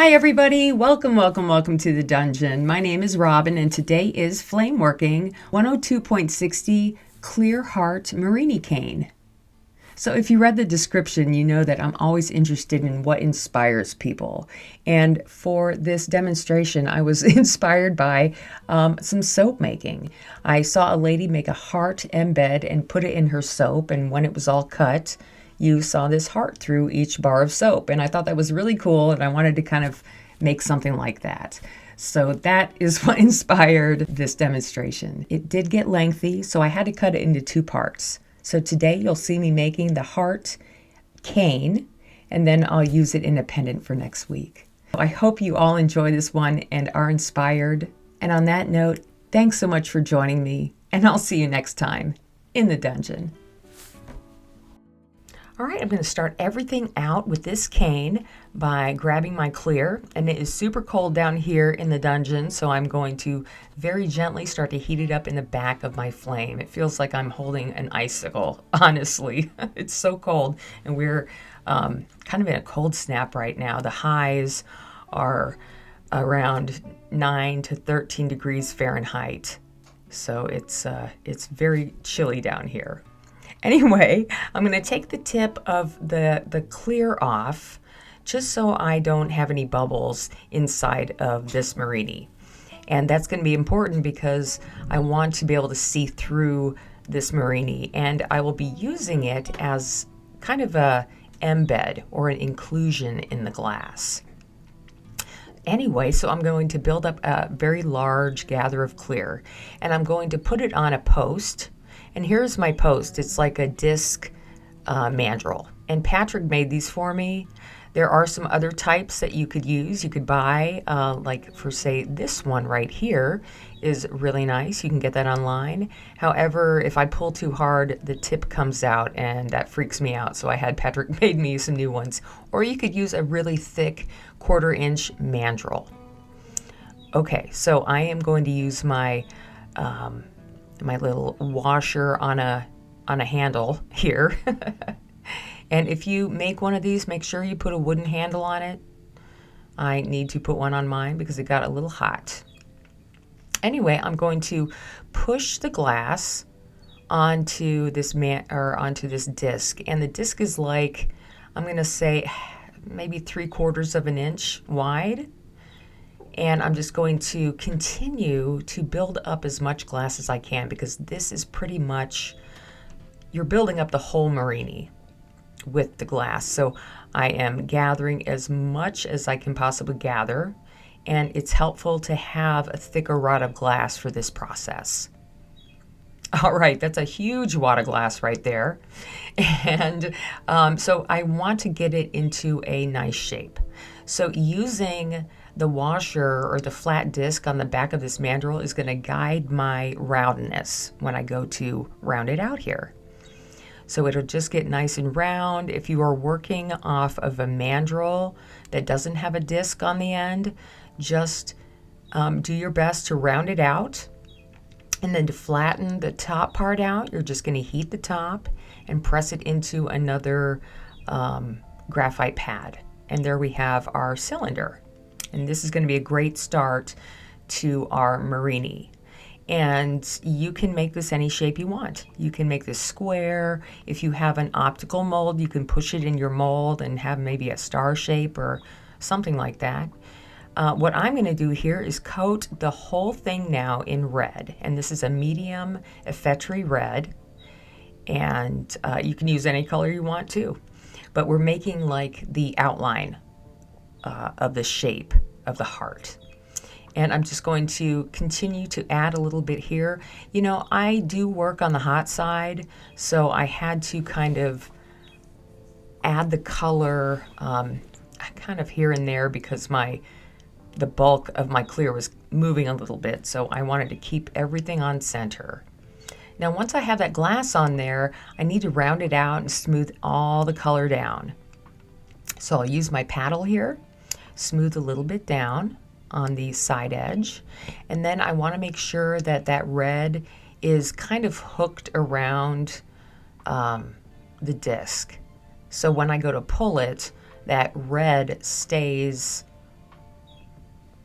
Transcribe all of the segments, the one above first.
Hi everybody, welcome to the dungeon. My name is Robin and today is Flameworking 102.60 Clear Heart Murrini cane. So if you read the description, you know that I'm always interested in what inspires people. And for this demonstration, I was inspired by some soap making. I saw a lady make a heart embed and put it in her soap, and when it was all cut, you saw this heart through each bar of soap. And I thought that was really cool, and I wanted to kind of make something like that. So that is what inspired this demonstration. It did get lengthy, so I had to cut it into two parts. So today you'll see me making the heart cane, and then I'll use it in a pendant for next week. I hope you all enjoy this one and are inspired. And on that note, thanks so much for joining me, and I'll see you next time in the dungeon. All right, I'm going to start everything out with this cane by grabbing my clear, and it is super cold down here in the dungeon, so I'm going to very gently start to heat it up in the back of my flame. It feels like I'm holding an icicle, honestly. It's so cold, and we're kind of in a cold snap right now. The highs are around 9 to 13 degrees Fahrenheit, so it's very chilly down here. Anyway, I'm going to take the tip of the clear off just so I don't have any bubbles inside of this Murrini. And that's going to be important because I want to be able to see through this Murrini, and I will be using it as kind of a embed or an inclusion in the glass. Anyway, so I'm going to build up a very large gather of clear, and I'm going to put it on a post. And here's my post. It's like a disc mandrel. And Patrick made these for me. There are some other types that you could use. You could buy, like for say this one right here is really nice. You can get that online. However, if I pull too hard, the tip comes out and that freaks me out. So I had Patrick made me some new ones. Or you could use a really thick 1/4-inch mandrel. Okay, so I am going to use my my little washer on a handle here. And if you make one of these, make sure you put a wooden handle on it. I need to put one on mine because it got a little hot. Anyway, I'm going to push the glass onto this onto this disc, and the disc is like, I'm going to say maybe 3/4 of an inch wide. And I'm just going to continue to build up as much glass as I can, because this is pretty much, you're building up the whole Murrini with the glass. So I am gathering as much as I can possibly gather, and it's helpful to have a thicker rod of glass for this process. All right, that's a huge wad of glass right there. And so I want to get it into a nice shape. So using the washer or the flat disc on the back of this mandrel is going to guide my roundness when I go to round it out here. So it'll just get nice and round. If you are working off of a mandrel that doesn't have a disc on the end, just do your best to round it out. And then to flatten the top part out, you're just going to heat the top and press it into another graphite pad. And there we have our cylinder. And this is going to be a great start to our Murrini. And you can make this any shape you want. You can make this square. If you have an optical mold, you can push it in your mold and have maybe a star shape or something like that. What I'm going to do here is coat the whole thing now in red. And this is a medium effetry red. And you can use any color you want to. But we're making like the outline of the shape of the heart. And I'm just going to continue to add a little bit here. You know, I do work on the hot side, so I had to kind of add the color kind of here and there because the bulk of my clear was moving a little bit, so I wanted to keep everything on center. Now once I have that glass on there, I need to round it out and smooth all the color down. So I'll use my paddle here, smooth a little bit down on the side edge, and then I want to make sure that that red is kind of hooked around the disc. So when I go to pull it, that red stays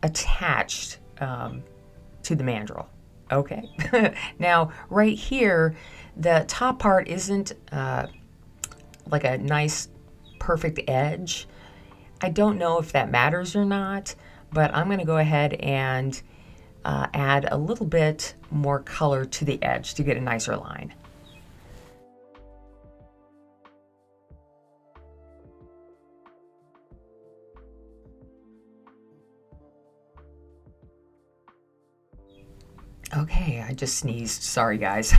attached to the mandrel. Okay. Now, right here, the top part isn't like a nice, perfect edge. I don't know if that matters or not, but I'm going to go ahead and add a little bit more color to the edge to get a nicer line. Okay, I just sneezed. Sorry, guys.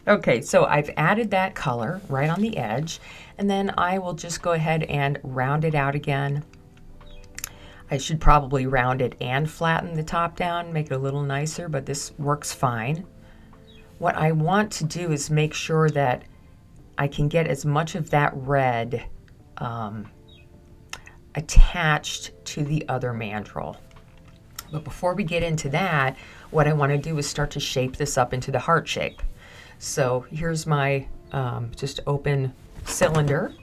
Okay, so I've added that color right on the edge, and then I will just go ahead and round it out again. I should probably round it and flatten the top down, make it a little nicer, but this works fine. What I want to do is make sure that I can get as much of that red attached to the other mandrel. But before we get into that, what I want to do is start to shape this up into the heart shape. So here's my just open cylinder.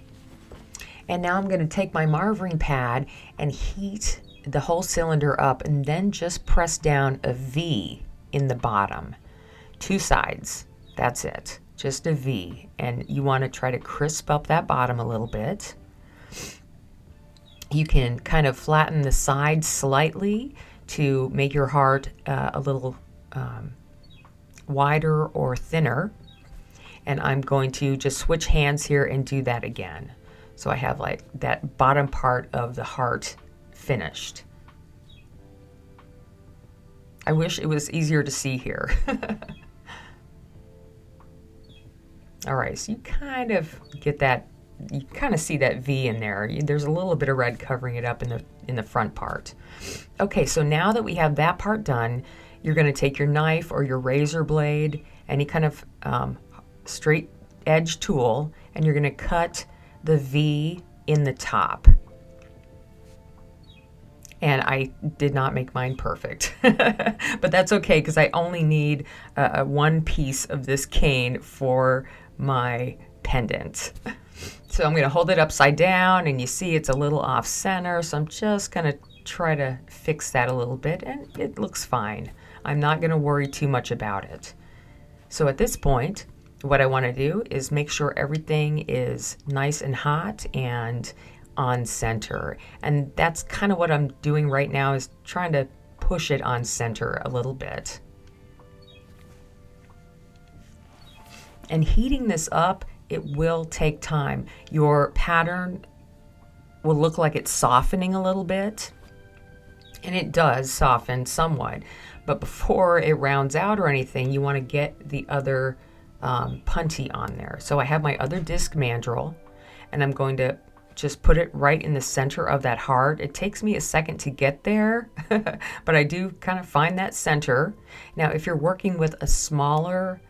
And now I'm going to take my marvering pad and heat the whole cylinder up and then just press down a V in the bottom. 2 sides. That's it. Just a V. And you want to try to crisp up that bottom a little bit. You can kind of flatten the sides slightly to make your heart a little wider or thinner. And I'm going to just switch hands here and do that again. So I have like that bottom part of the heart finished. I wish it was easier to see here. All right, so you kind of get that, you kind of see that V in there. There's a little bit of red covering it up in the front part. Okay, so now that we have that part done, you're going to take your knife or your razor blade, any kind of straight edge tool, and you're going to cut the V in the top. And I did not make mine perfect, but that's okay because I only need one piece of this cane for my pendant. So I'm going to hold it upside down, and you see it's a little off center, so I'm just going to try to fix that a little bit, and it looks fine. I'm not going to worry too much about it. So at this point, what I want to do is make sure everything is nice and hot and on center. And that's kind of what I'm doing right now, is trying to push it on center a little bit. And heating this up, it will take time. Your pattern will look like it's softening a little bit, and it does soften somewhat. But before it rounds out or anything, you want to get the other punty on there. So I have my other disc mandrel, and I'm going to just put it right in the center of that heart. It takes me a second to get there, but I do kind of find that center. Now, if you're working with a smaller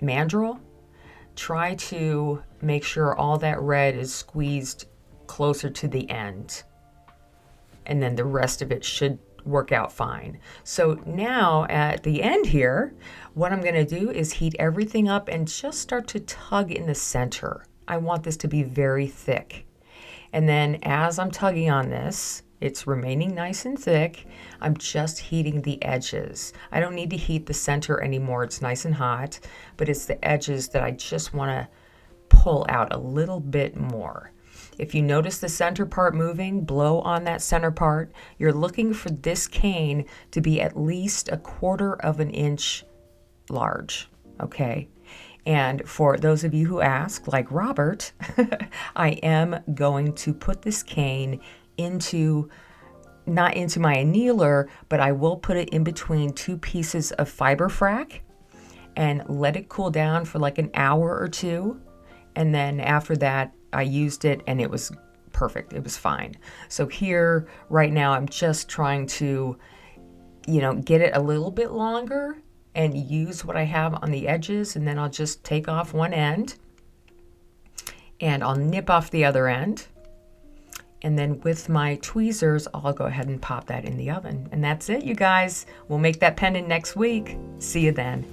mandrel, try to make sure all that red is squeezed closer to the end, and then the rest of it should work out fine. So now at the end here, what I'm going to do is heat everything up and just start to tug in the center. I want this to be very thick. And then as I'm tugging on this, it's remaining nice and thick. I'm just heating the edges. I don't need to heat the center anymore. It's nice and hot, but it's the edges that I just want to pull out a little bit more. If you notice the center part moving, blow on that center part. You're looking for this cane to be at least 1/4 of an inch large, okay? And for those of you who ask, like Robert, I am going to put this cane not into my annealer, but I will put it in between 2 pieces of fiber frac and let it cool down for like an hour or 2. And then after that, I used it and it was perfect. It was fine. So here, right now, I'm just trying to, get it a little bit longer and use what I have on the edges, and then I'll just take off one end and I'll nip off the other end. And then with my tweezers, I'll go ahead and pop that in the oven. And that's it, you guys. We'll make that pendant next week. See you then.